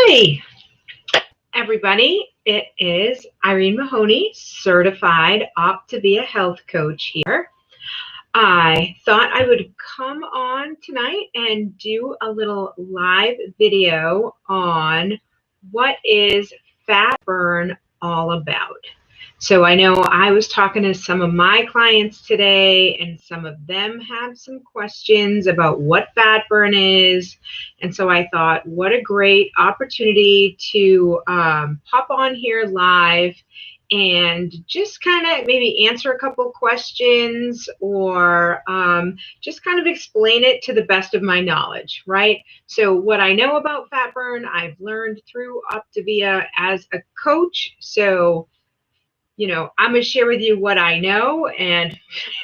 Hi, everybody. It is Irene Mahoney, certified Optavia health coach here. I thought I would come on tonight and do a little live video on what is fat burn all about. So I know I was talking to some of my clients today, and some of them have some questions about what fat burn is. And so I thought, what a great opportunity to pop on here live and just kind of maybe answer a couple questions, or just kind of explain it to the best of my knowledge, right? So what I know about fat burn, I've learned through Optavia as a coach. So I'm going to share with you what I know, and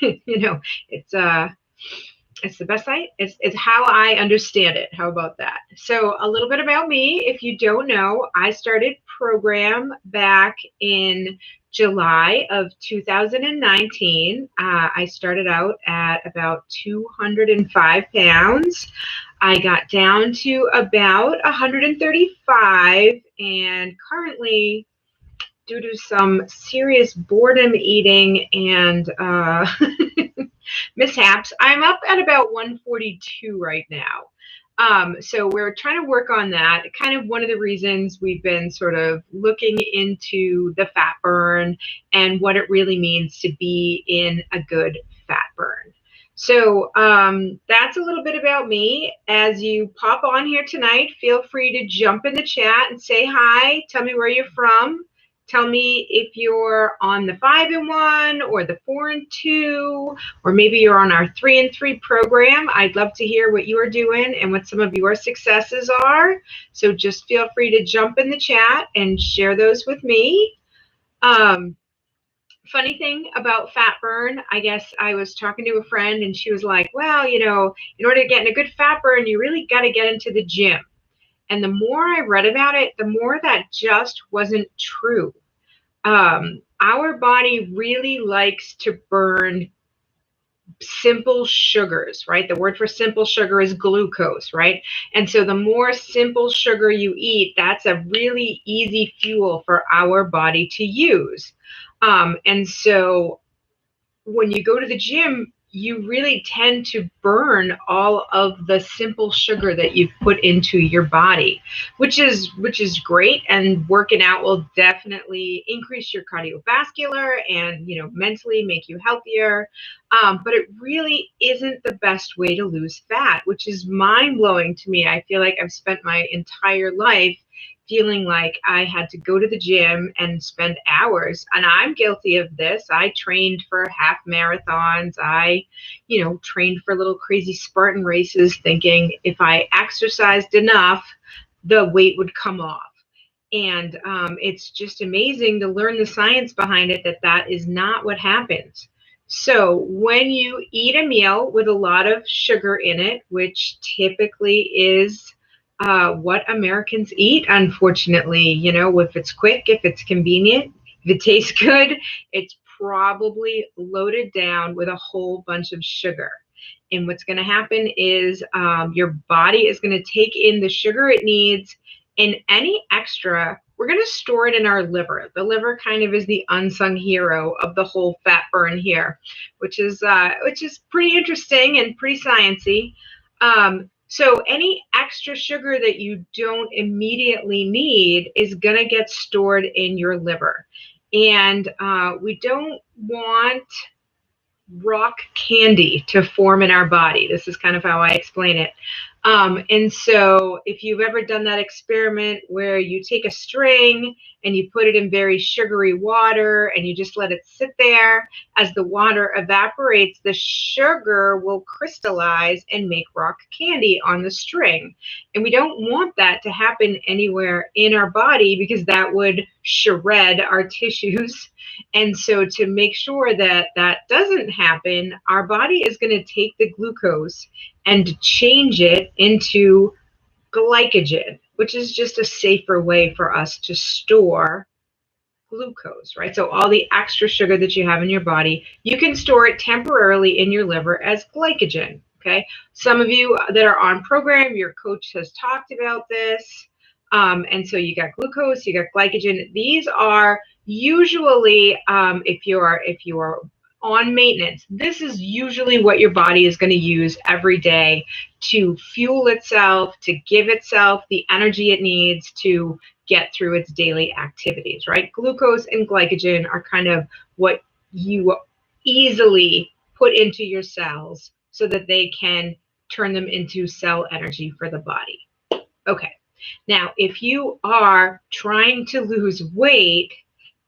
it's the best it's how I understand it. How about that? So a little bit about me. If you don't know, I started program back in July of 2019. I started out at about 205 pounds. I got down to about 135, and currently, due to some serious boredom eating and mishaps, I'm up at about 142 right now. So we're trying to work on that. Kind of one of the reasons we've been sort of looking into the fat burn and what it really means to be in a good fat burn. So that's a little bit about me. As you pop on here tonight, feel free to jump in the chat and say hi. Tell me where you're from. Tell me if you're on the 5-in-1 or the 4-in-2, or maybe you're on our 3-in-3 program. I'd love to hear what you are doing and what some of your successes are. So just feel free to jump in the chat and share those with me. Funny thing about fat burn, I guess I was talking to a friend and she was like, well, in order to get in a good fat burn, you really got to get into the gym. And the more I read about it, the more that just wasn't true. Our body really likes to burn simple sugars, right? The word for simple sugar is glucose, right? And so the more simple sugar you eat, that's a really easy fuel for our body to use. And so when you go to the gym, you really tend to burn all of the simple sugar that you've put into your body, which is great. And working out will definitely increase your cardiovascular and, mentally make you healthier. But it really isn't the best way to lose fat, which is mind blowing to me. I feel like I've spent my entire life feeling like I had to go to the gym and spend hours. And I'm guilty of this. I trained for half marathons. I, trained for little crazy Spartan races, thinking if I exercised enough, the weight would come off. And it's just amazing to learn the science behind it, that is not what happens. So when you eat a meal with a lot of sugar in it, which typically is what Americans eat, unfortunately, if it's quick, if it's convenient, if it tastes good, it's probably loaded down with a whole bunch of sugar. And what's going to happen is your body is going to take in the sugar it needs, and any extra, we're going to store it in our liver. The liver kind of is the unsung hero of the whole fat burn here, which is pretty interesting and pretty sciencey. So any extra sugar that you don't immediately need is going to get stored in your liver. And we don't want rock candy to form in our body. This is kind of how I explain it. And so if you've ever done that experiment where you take a string and you put it in very sugary water and you just let it sit there, as the water evaporates, the sugar will crystallize and make rock candy on the string. And we don't want that to happen anywhere in our body, because that would shred our tissues. And so to make sure that that doesn't happen, our body is going to take the glucose and change it into glycogen, which is just a safer way for us to store glucose, right? So all the extra sugar that you have in your body, you can store it temporarily in your liver as glycogen, okay? Some of you that are on program, your coach has talked about this. And so you got glucose, you got glycogen. These are usually, if you are on maintenance, this is usually what your body is going to use every day to fuel itself, to give itself the energy it needs to get through its daily activities, right? Glucose and glycogen are kind of what you easily put into your cells so that they can turn them into cell energy for the body. Okay. Now, if you are trying to lose weight,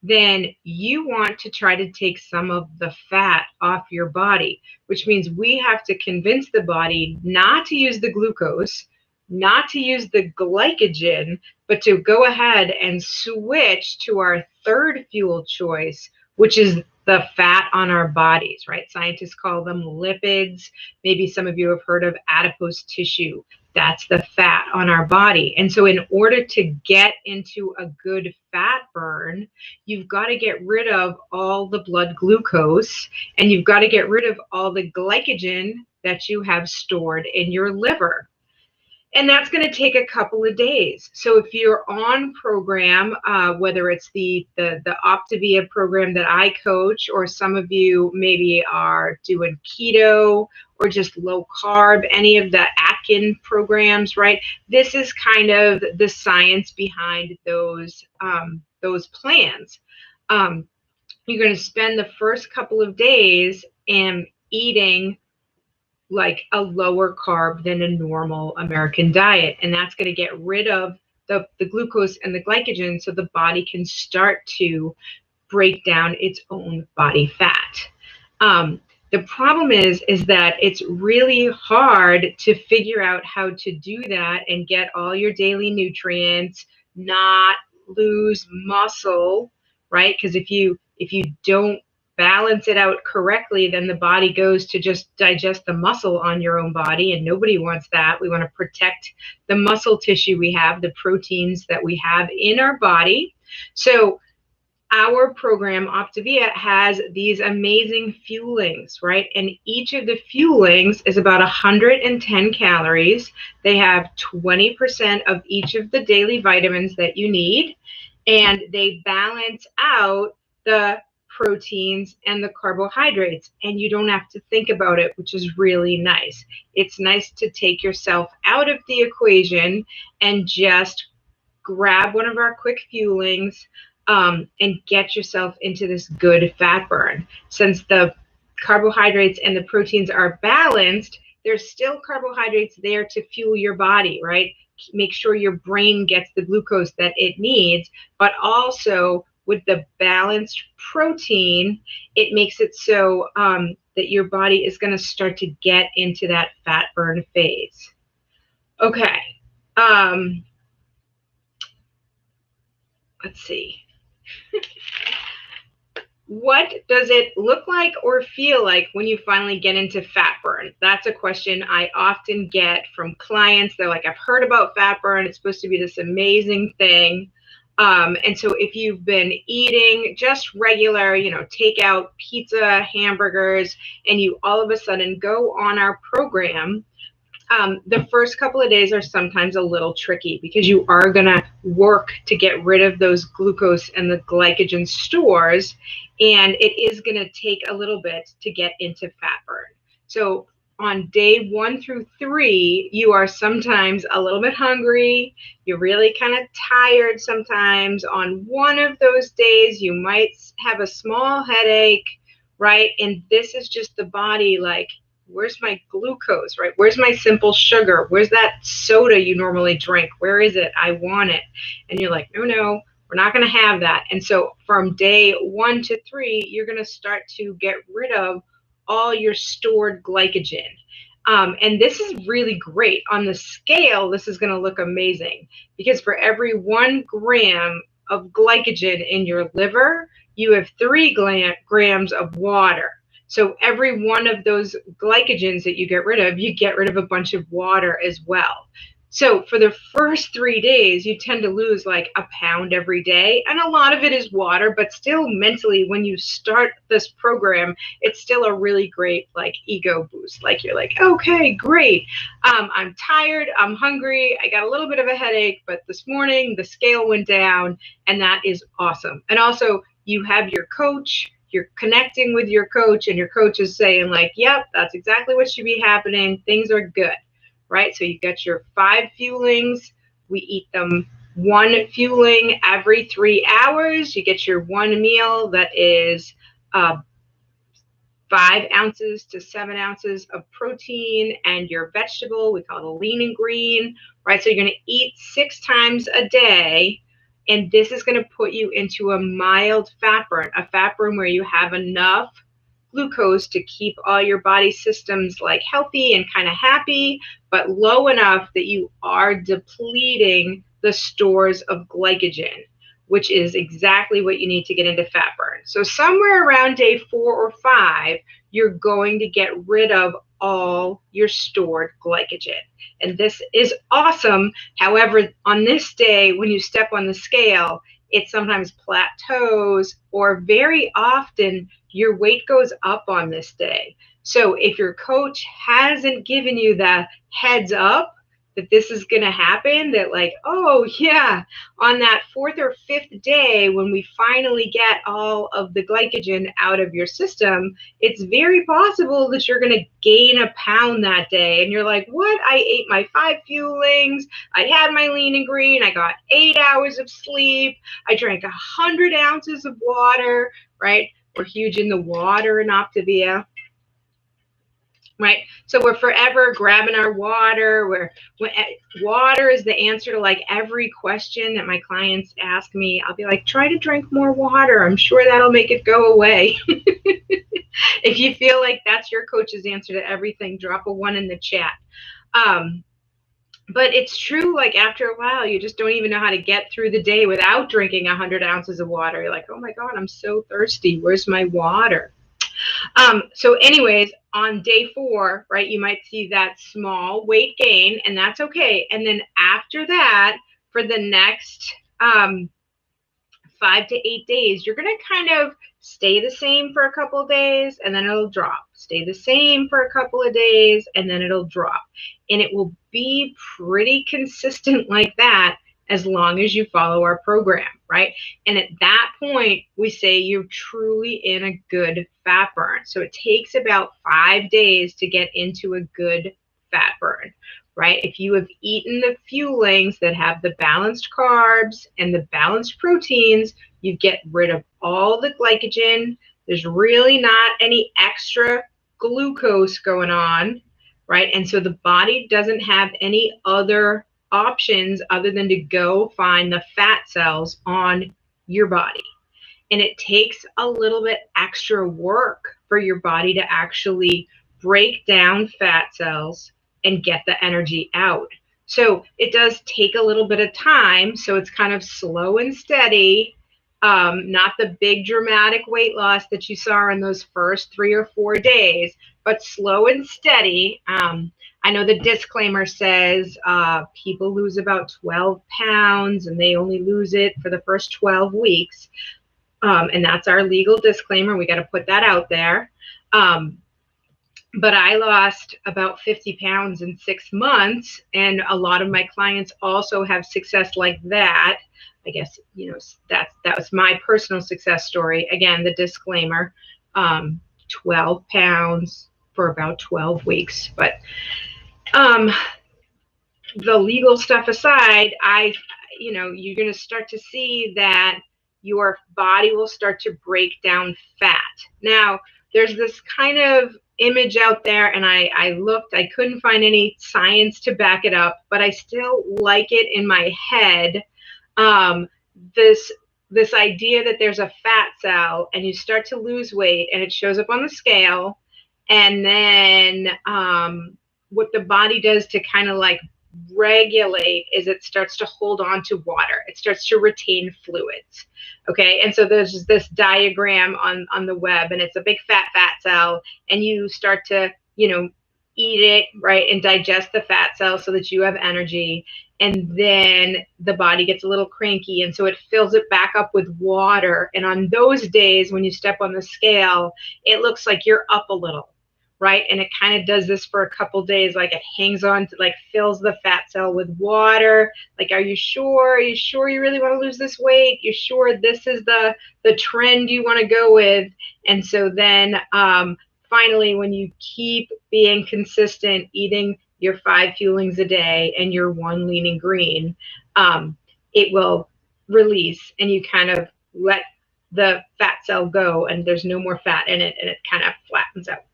then you want to try to take some of the fat off your body, which means we have to convince the body not to use the glucose, not to use the glycogen, but to go ahead and switch to our third fuel choice, which is the fat on our bodies, right? Scientists call them lipids. Maybe some of you have heard of adipose tissue. That's the fat on our body. And so in order to get into a good fat burn, you've got to get rid of all the blood glucose, and you've got to get rid of all the glycogen that you have stored in your liver. And that's going to take a couple of days. So if you're on program, whether it's the Optavia program that I coach, or some of you maybe are doing keto or just low carb, any of the Atkins programs, right? This is kind of the science behind those plans. You're going to spend the first couple of days eating like a lower carb than a normal American diet. And that's going to get rid of the glucose and the glycogen so the body can start to break down its own body fat. The problem is that it's really hard to figure out how to do that and get all your daily nutrients, not lose muscle, right? Because if you don't balance it out correctly, then the body goes to just digest the muscle on your own body, and nobody wants that. We want to protect the muscle tissue we have, the proteins that we have in our body. So our program, Optavia, has these amazing fuelings, right? And each of the fuelings is about 110 calories. They have 20% of each of the daily vitamins that you need, and they balance out the proteins and the carbohydrates, and you don't have to think about it, which is really nice. It's nice to take yourself out of the equation and just grab one of our quick fuelings and get yourself into this good fat burn. Since the carbohydrates and the proteins are balanced, there's still carbohydrates there to fuel your body, right? Make sure your brain gets the glucose that it needs, but also with the balanced protein, it makes it so that your body is going to start to get into that fat burn phase. Okay. Let's see. What does it look like or feel like when you finally get into fat burn? That's a question I often get from clients. They're like, I've heard about fat burn. It's supposed to be this amazing thing. And so if you've been eating just regular, takeout pizza, hamburgers, and you all of a sudden go on our program, the first couple of days are sometimes a little tricky because you are going to work to get rid of those glucose and the glycogen stores, and it is going to take a little bit to get into fat burn. So on day 1 through 3, you are sometimes a little bit hungry. You're really kind of tired sometimes. On one of those days, you might have a small headache, right? And this is just the body like, where's my glucose, right? Where's my simple sugar? Where's that soda you normally drink? Where is it? I want it. And you're like, no, we're not going to have that. And so from day 1 to 3, you're going to start to get rid of all your stored glycogen. And this is really great. On the scale, this is going to look amazing because for every 1 gram of glycogen in your liver, you have 3 grams of water. So every one of those glycogens that you get rid of a bunch of water as well. So for the first 3 days, you tend to lose like a pound every day. And a lot of it is water, but still mentally, when you start this program, it's still a really great like ego boost. Like you're like, okay, great. I'm tired. I'm hungry. I got a little bit of a headache, but this morning the scale went down, and that is awesome. And also you have your coach. You're connecting with your coach, and your coach is saying like, yep, that's exactly what should be happening. Things are good. Right? So you get your 5 fuelings. We eat them 1 fueling every 3 hours. You get your 1 meal that is 5 ounces to 7 ounces of protein, and your vegetable, we call it a lean and green, right? So you're going to eat 6 times a day, and this is going to put you into a mild fat burn, a fat burn where you have enough glucose to keep all your body systems like healthy and kind of happy, but low enough that you are depleting the stores of glycogen, which is exactly what you need to get into fat burn. So somewhere around day 4 or 5, you're going to get rid of all your stored glycogen. And this is awesome. However, on this day, when you step on the scale, it sometimes plateaus, or very often your weight goes up on this day. So if your coach hasn't given you the heads up that this is going to happen, that like, oh yeah, on that 4th or 5th day, when we finally get all of the glycogen out of your system, it's very possible that you're going to gain a pound that day. And you're like, what? I ate my 5 fuelings. I had my lean and green. I got 8 hours of sleep. I drank 100 ounces of water, right? We're huge in the water in Optavia. Right, so we're forever grabbing our water. Water is the answer to like every question that my clients ask me. I'll be like, try to drink more water. I'm sure that'll make it go away. If you feel like that's your coach's answer to everything, drop a 1 in the chat. But it's true, like after a while, you just don't even know how to get through the day without drinking 100 ounces of water. You're like, oh my God, I'm so thirsty. Where's my water? So anyways, on day 4, right, you might see that small weight gain, and that's okay. And then after that, for the next 5 to 8 days, you're going to kind of stay the same for a couple of days, and then it'll drop. Stay the same for a couple of days, and then it'll drop. And it will be pretty consistent like that as long as you follow our program, right? And at that point, we say you're truly in a good fat burn. So it takes about 5 days to get into a good fat burn, right? If you have eaten the fuelings that have the balanced carbs and the balanced proteins, you get rid of all the glycogen. There's really not any extra glucose going on, right? And so the body doesn't have any other options other than to go find the fat cells on your body. And it takes a little bit extra work for your body to actually break down fat cells and get the energy out. So it does take a little bit of time. So it's kind of slow and steady, not the big dramatic weight loss that you saw in those first 3 or 4 days, but slow and steady. I know the disclaimer says people lose about 12 pounds and they only lose it for the first 12 weeks. And that's our legal disclaimer. We got to put that out there. But I lost about 50 pounds in 6 months. And a lot of my clients also have success like that. I guess, you know, that was my personal success story. Again, the disclaimer, 12 pounds for about 12 weeks. But the legal stuff aside, you know, you're going to start to see that your body will start to break down fat. Now, there's this kind of image out there, and I looked, I couldn't find any science to back it up, but I still like it in my head. This idea that there's a fat cell and you start to lose weight and it shows up on the scale, and then what the body does to kind of like regulate is it starts to hold on to water. It starts to retain fluids. Okay. And so there's this diagram on the web, and it's a big fat cell, and you start to, you know, eat it, right, and digest the fat cells so that you have energy. And then the body gets a little cranky, and so it fills it back up with water. And on those days when you step on the scale, it looks like you're up a little, right? And it kind of does this for a couple days, like it hangs on to, like, fills the fat cell with water. Like, are you sure? Are you sure you really want to lose this weight? You're sure this is the trend you want to go with? And so then finally, when you keep being consistent, eating your 5 fuelings a day and your 1 lean and green, it will release, and you kind of let the fat cell go, and there's no more fat in it, and it kind of flattens out.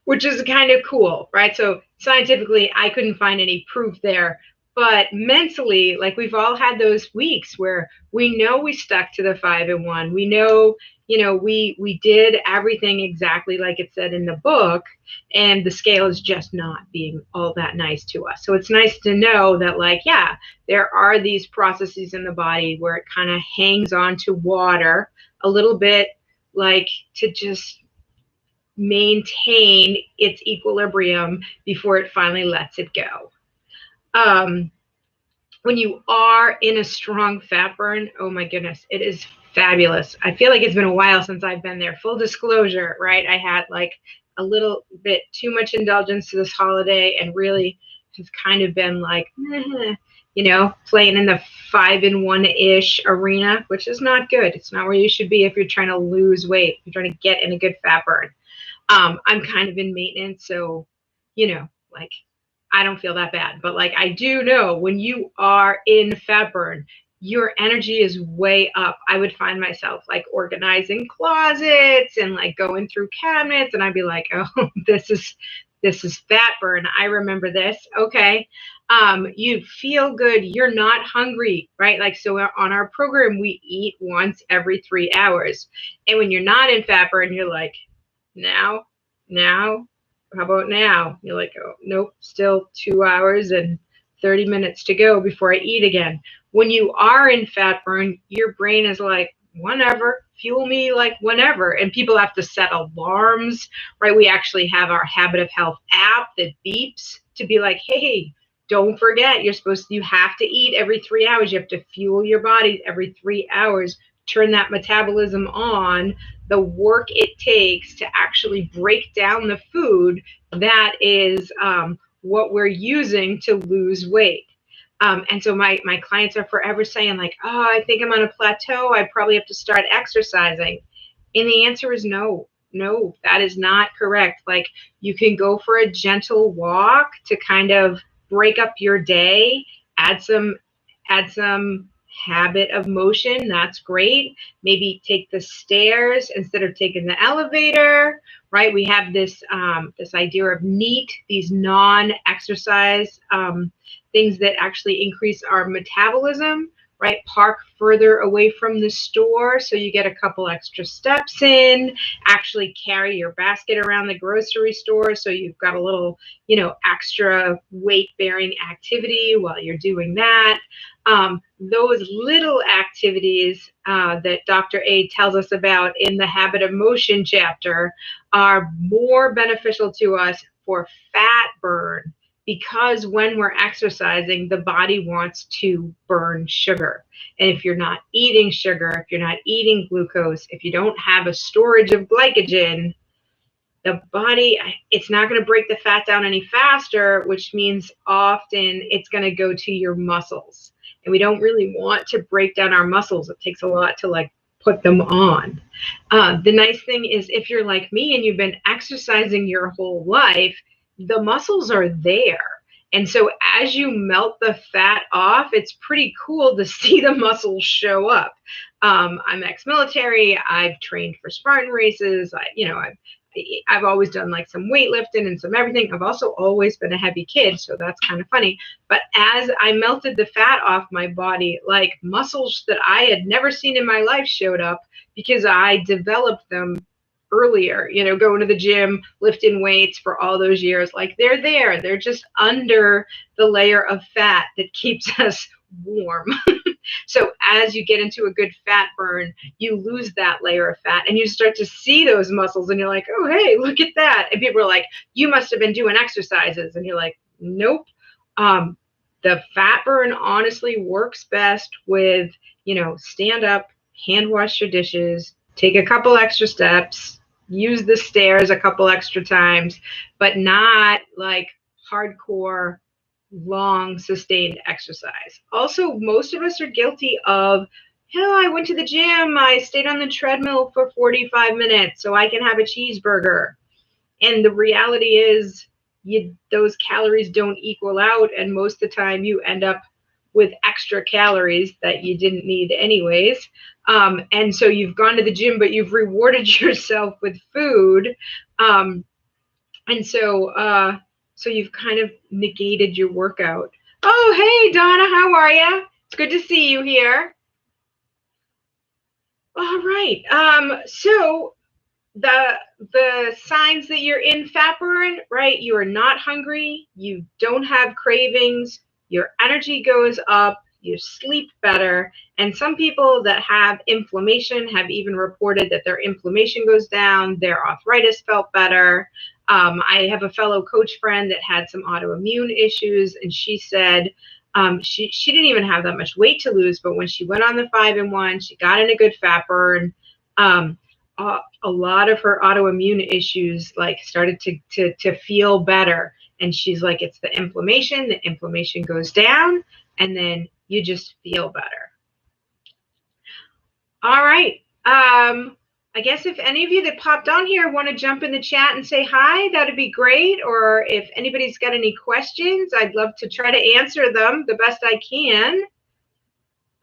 Which is kind of cool, right? So scientifically, I couldn't find any proof there, but mentally, like, we've all had those weeks where we know we stuck to the 5 and 1. We know, we did everything exactly like it said in the book, and the scale is just not being all that nice to us. So it's nice to know that, like, yeah, there are these processes in the body where it kind of hangs on to water a little bit, like, to just maintain its equilibrium before it finally lets it go. When you are in a strong fat burn, oh my goodness, it is fabulous. I feel like it's been a while since I've been there. Full disclosure, right? I had like a little bit too much indulgence to this holiday, and really has kind of been like, playing in the 5 and 1-ish arena, which is not good. It's not where you should be if you're trying to lose weight. You're trying to get in a good fat burn. I'm kind of in maintenance, so, like, I don't feel that bad. But, like, I do know when you are in fat burn, your energy is way up. I would find myself, like, organizing closets and, like, going through cabinets, and I'd be like, oh, this is fat burn. I remember this. Okay. You feel good. You're not hungry, right? Like, so on our program, we eat once every 3 hours. And when you're not in fat burn, you're like, now, how about now? You're like, oh, nope, still 2 hours and 30 minutes to go before I eat again. When you are in fat burn, your brain is like, whenever, fuel me like whenever. And people have to set alarms, right? We actually have our Habit of Health app that beeps to be like, hey, don't forget, you have to eat every 3 hours. You have to fuel your body every 3 hours. Turn that metabolism on. The work it takes to actually break down the food that is what we're using to lose weight. And so my clients are forever saying, like, oh, I think I'm on a plateau. I probably have to start exercising. And the answer is no, that is not correct. Like, you can go for a gentle walk to kind of break up your day, add some habit of motion. That's great. Maybe take the stairs instead of taking the elevator, right? We have this idea of NEAT, these non-exercise things that actually increase our metabolism, right? Park further away from the store so you get a couple extra steps in. Actually carry your basket around the grocery store so you've got a little, extra weight-bearing activity while you're doing that. Those little activities that Dr. A tells us about in the Habit of Motion chapter are more beneficial to us for fat burn, because when we're exercising, the body wants to burn sugar. And if you're not eating sugar, if you're not eating glucose, if you don't have a storage of glycogen, the body, it's not going to break the fat down any faster, which means often it's going to go to your muscles. And we don't really want to break down our muscles. It takes a lot to, like, put them on. The nice thing is, if you're like me and you've been exercising your whole life, the muscles are there. And so as you melt the fat off, it's pretty cool to see the muscles show up. I'm ex-military. I've trained for Spartan races. I've always done, like, some weightlifting and some everything. I've also always been a heavy kid, so that's kind of funny. But as I melted the fat off my body, like, muscles that I had never seen in my life showed up because I developed them earlier, going to the gym, lifting weights for all those years. Like, they're there. They're just under the layer of fat that keeps us warm. So as you get into a good fat burn, you lose that layer of fat and you start to see those muscles and you're like, oh, hey, look at that. And people are like, you must have been doing exercises. And you're like, nope. The fat burn honestly works best with, stand up, hand wash your dishes, take a couple extra steps, use the stairs a couple extra times, but not like hardcore, long, sustained exercise. Also, most of us are guilty of, I went to the gym, I stayed on the treadmill for 45 minutes so I can have a cheeseburger. And the reality is, those calories don't equal out, and most of the time you end up with extra calories that you didn't need anyways. And so you've gone to the gym, but you've rewarded yourself with food. And so you've kind of negated your workout. Oh, hey, Donna, how are you? It's good to see you here. All right. So the signs that you're in fat burn, right? You are not hungry. You don't have cravings. Your energy goes up. You sleep better. And some people that have inflammation have even reported that their inflammation goes down. Their arthritis felt better. I have a fellow coach friend that had some autoimmune issues, and she said she didn't even have that much weight to lose, but when she went on the 5-in-1, she got in a good fat burn. A lot of her autoimmune issues like started to feel better, and she's like, it's the inflammation goes down, and then you just feel better. All right. I guess if any of you that popped on here want to jump in the chat and say hi, that'd be great. Or if anybody's got any questions, I'd love to try to answer them the best I can.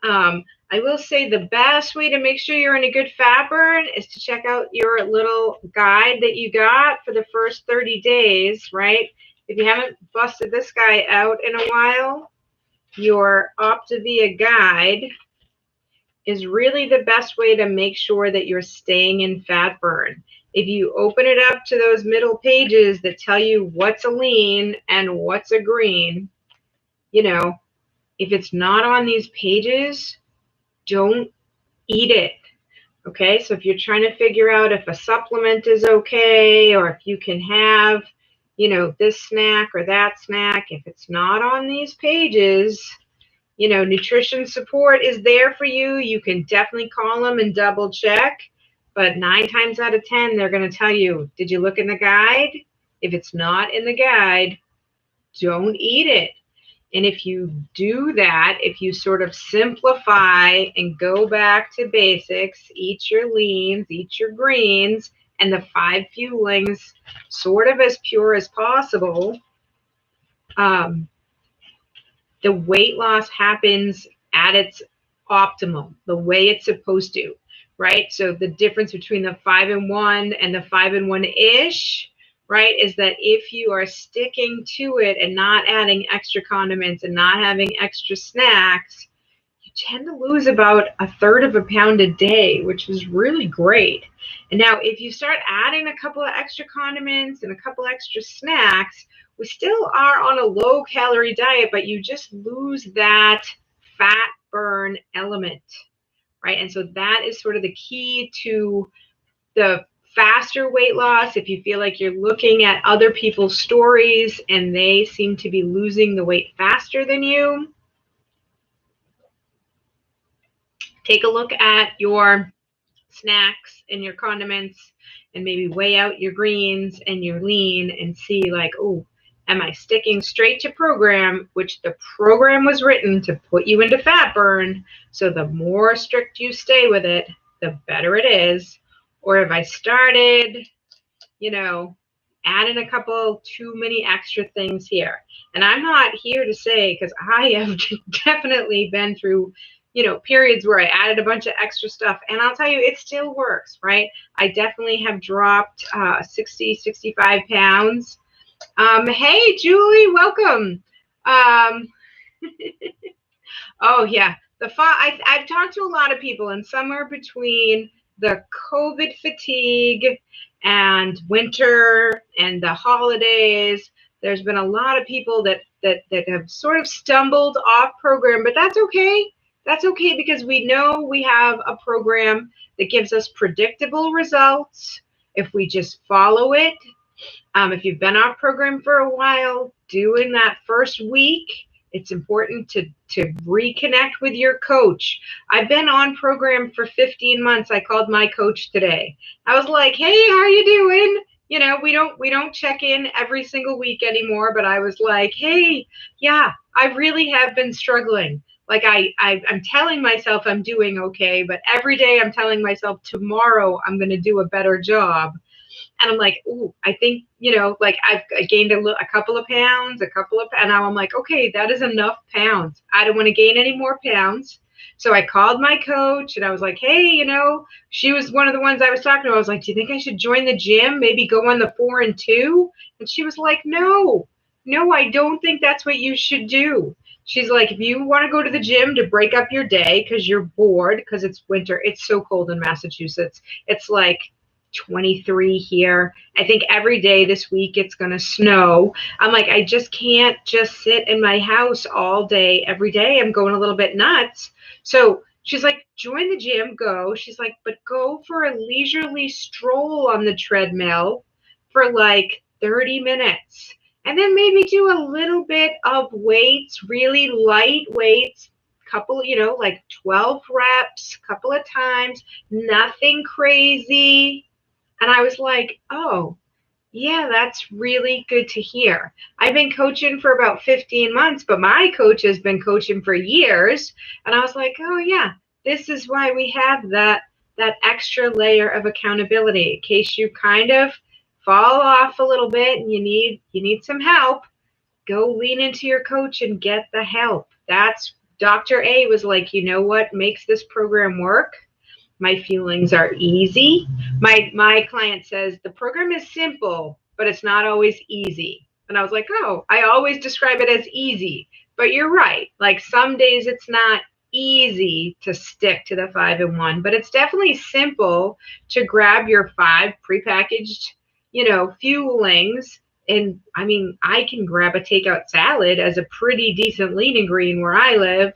I will say the best way to make sure you're in a good fat burn is to check out your little guide that you got for the first 30 days, right? If you haven't busted this guy out in a while, your Optavia guide is really the best way to make sure that you're staying in fat burn. If you open it up to those middle pages that tell you what's a lean and what's a green, if it's not on these pages, don't eat it. Okay, so if you're trying to figure out if a supplement is okay, or if you can have, this snack or that snack, if it's not on these pages, nutrition support is there for you. You can definitely call them and double check, but 9 times out of 10, they're going to tell you, did you look in the guide? If it's not in the guide, don't eat it. And if you do that, if you sort of simplify and go back to basics, eat your leans, eat your greens, and the 5 fuelings sort of as pure as possible, the weight loss happens at its optimum, the way it's supposed to, right? So the difference between the 5-in-1 and the 5-in-1-ish, right, is that if you are sticking to it and not adding extra condiments and not having extra snacks, you tend to lose about 1/3 of a pound a day, which is really great. And now if you start adding a couple of extra condiments and a couple extra snacks, we still are on a low calorie diet, but you just lose that fat burn element, right? And so that is sort of the key to the faster weight loss. If you feel like you're looking at other people's stories and they seem to be losing the weight faster than you, take a look at your snacks and your condiments and maybe weigh out your greens and your lean and see like, oh, am I sticking straight to program, which the program was written to put you into fat burn. So the more strict you stay with it, the better it is. Or if I started, adding a couple too many extra things here. And I'm not here to say, because I have definitely been through, periods where I added a bunch of extra stuff. And I'll tell you, it still works, right? I definitely have dropped 60, 65 pounds. Hey, Julie, welcome. Oh, yeah. I've talked to a lot of people, and somewhere between the COVID fatigue and winter and the holidays, there's been a lot of people that have sort of stumbled off program, but that's okay. That's okay, because we know we have a program that gives us predictable results if we just follow it. If you've been off program for a while, doing that first week, it's important to reconnect with your coach. I've been on program for 15 months. I called my coach today. I was like, hey, how are you doing? You know, we don't check in every single week anymore, but I was like, hey, yeah, I really have been struggling. Like I'm telling myself I'm doing okay, but every day I'm telling myself tomorrow I'm going to do a better job. And I'm like, ooh, I think, like I gained a couple of pounds, and now I'm like, okay, that is enough pounds. I don't want to gain any more pounds. So I called my coach and I was like, hey, she was one of the ones I was talking to. I was like, do you think I should join the gym? Maybe go on the 4 and 2? And she was like, no, I don't think that's what you should do. She's like, if you want to go to the gym to break up your day because you're bored, because it's winter, it's so cold in Massachusetts. It's like 23 here. I think every day this week it's going to snow. I'm like, I just can't just sit in my house all day, every day. I'm going a little bit nuts. So she's like, join the gym, go. She's like, but go for a leisurely stroll on the treadmill for like 30 minutes. And then maybe do a little bit of weights, really light weights, couple, like 12 reps, couple of times, nothing crazy. And I was like, oh, yeah, that's really good to hear. I've been coaching for about 15 months, but my coach has been coaching for years. And I was like, oh, yeah, this is why we have that extra layer of accountability in case you kind of fall off a little bit and you need some help. Go lean into your coach and get the help. That's Dr. A was like, you know what makes this program work? My feelings are easy. My client says the program is simple, but it's not always easy. And I was like, oh, I always describe it as easy. But you're right. Like some days it's not easy to stick to the 5 and 1, but it's definitely simple to grab your 5 prepackaged, fuelings. And I mean, I can grab a takeout salad as a pretty decent lean and green where I live.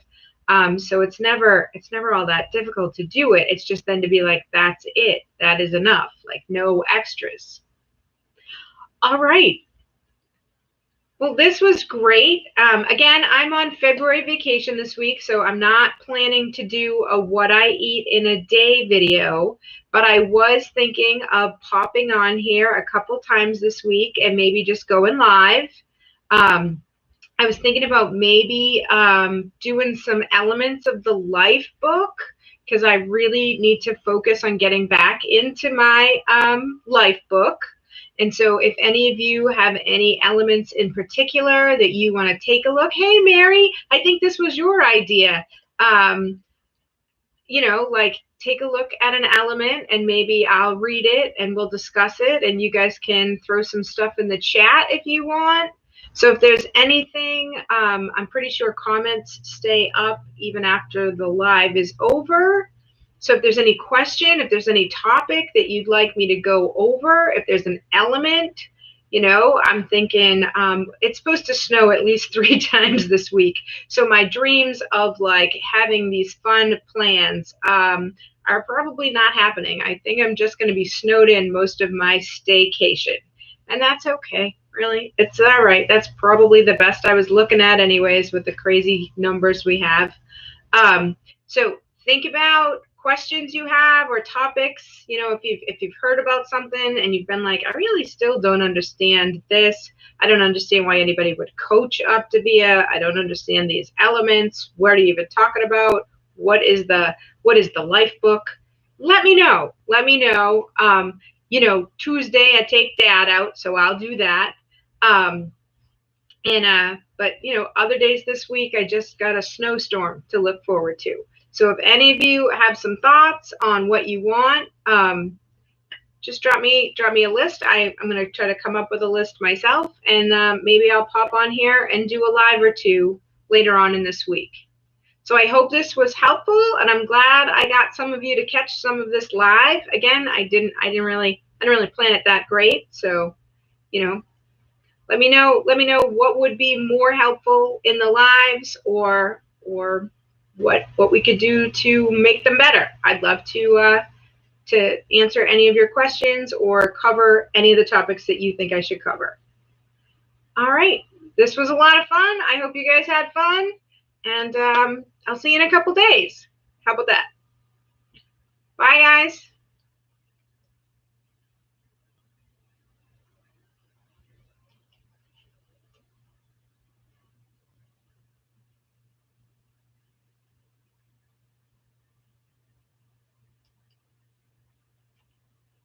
So it's never all that difficult to do it. It's just then to be like, that's it. That is enough. Like no extras. All right. Well, this was great. Again, I'm on February vacation this week, so I'm not planning to do a what I eat in a day video, but I was thinking of popping on here a couple times this week and maybe just going live. I was thinking about maybe doing some elements of the life book, because I really need to focus on getting back into my life book. And so if any of you have any elements in particular that you want to take a look, hey, Mary, I think this was your idea. Like take a look at an element and maybe I'll read it and we'll discuss it. And you guys can throw some stuff in the chat if you want. So if there's anything, I'm pretty sure comments stay up even after the live is over. So if there's any question, if there's any topic that you'd like me to go over, if there's an element, I'm thinking it's supposed to snow at least 3 times this week. So my dreams of like having these fun plans are probably not happening. I think I'm just going to be snowed in most of my staycation. And that's okay. Really, it's all right. That's probably the best I was looking at anyways with the crazy numbers we have. So think about questions you have or topics, if you've heard about something and you've been like, I really still don't understand this. I don't understand why anybody would coach Optavia. I don't understand these elements. What are you even talking about? What is the life book? Let me know. Tuesday I take Dad out, so I'll do that. But other days this week, I just got a snowstorm to look forward to. So if any of you have some thoughts on what you want, just drop me a list. I'm going to try to come up with a list myself, and maybe I'll pop on here and do a live or 2 later on in this week. So I hope this was helpful, and I'm glad I got some of you to catch some of this live. Again, I didn't really plan it that great. So, let me know what would be more helpful in the lives or what we could do to make them better. I'd love to answer any of your questions or cover any of the topics that you think I should cover. All right, this was a lot of fun. I hope you guys had fun, and I'll see you in a couple days. How about that? Bye, guys.